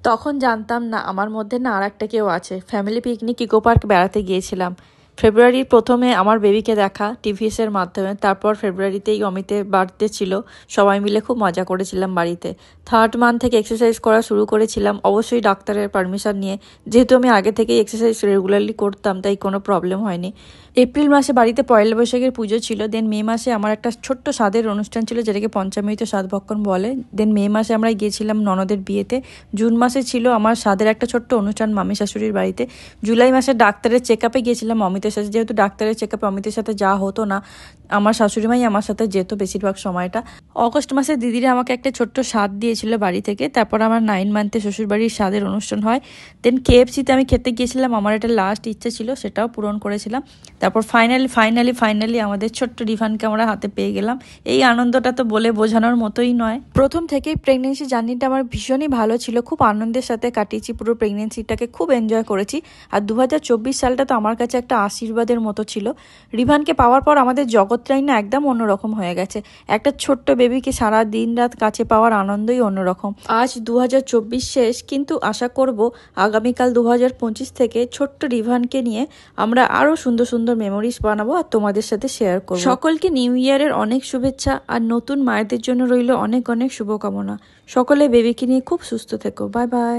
তখন জানতাম না আমার মধ্যে না আর একটা কেউ আছে। ফ্যামিলি পিকনিক ইকো পার্ক বেড়াতে গিয়েছিলাম। ফেব্রুয়ারির প্রথমে আমার বেবিকে দেখা টিভিএসের মাধ্যমে, তারপর ফেব্রুয়ারিতেই অমিতের বার্থডে ছিল, সবাই মিলে খুব মজা করেছিলাম বাড়িতে। 3rd মান্থ থেকে এক্সারসাইজ করা শুরু করেছিলাম, অবশ্যই ডাক্তারের পারমিশন নিয়ে। যেহেতু আমি আগে থেকেই এক্সারসাইজ রেগুলারলি করতাম, তাই কোনো প্রবলেম হয়নি। এপ্রিল মাসে বাড়িতে পয়লা বৈশাখের পুজো ছিল। দেন মে মাসে আমার একটা ছোট্ট স্বাদের অনুষ্ঠান ছিল, যেটাকে পঞ্চামৃত স্বাদ ভক্ষণ বলে। দেন মে মাসে আমরা গিয়েছিলাম ননদের বিয়েতে। জুন মাসে ছিল আমার স্বাদের একটা ছোট্ট অনুষ্ঠান মামি শাশুড়ির বাড়িতে। জুলাই মাসে ডাক্তারের চেক আপে গিয়েছিলাম অমিতের সাথে। যেহেতু ডাক্তারের চেক আপে অমিতের সাথে যাওয়া হতো না, আমার শাশুড়িমাই আমার সাথে যেত বেশিরভাগ সময়টা। অগস্ট মাসে দিদিরা আমাকে একটা ছোট্ট স্বাদ দিয়েছিল বাড়ি থেকে। তারপর আমার 9 মান্থে শ্বশুরবাড়ির স্বাদের অনুষ্ঠান হয়। দেন KFCতে আমি খেতে গিয়েছিলাম, আমার একটা লাস্ট ইচ্ছা ছিল, সেটাও পূরণ করেছিলাম। তারপর ফাইনালি আমাদের ছোট্ট রিভানকে আমরা হাতে পেয়ে গেলাম। এই আনন্দটা তো বলে বোঝানোর মতোই নয়। প্রথম থেকেই প্রেগনেন্সি জার্নিটা আমার ভীষণই ভালো ছিল, খুব আনন্দের সাথে কাটিয়েছি, পুরো প্রেগনেন্সিটাকে খুব এনজয় করেছি। আর 2024 সালটা তো আমার কাছে একটা আশীর্বাদের মতো ছিল। রিভানকে পাওয়ার পর আমাদের জগৎটাই না একদম অন্যরকম হয়ে গেছে। একটা ছোট্ট বেবিকে সারা দিন রাত কাছে পাওয়ার আনন্দই অন্যরকম। আজ 2024 শেষ, কিন্তু আশা করব আগামীকাল 2025 থেকে ছোট্ট রিভানকে নিয়ে আমরা আরো সুন্দর সুন্দর মেমোরিজ বানাবো আর তোমাদের সাথে শেয়ার করব। সকলকে নিউ ইয়ারের অনেক শুভেচ্ছা, আর নতুন মায়েদের জন্য রইল অনেক অনেক শুভকামনা। সকলে বেবিকে নিয়ে খুব সুস্থ থেকো। Bye bye.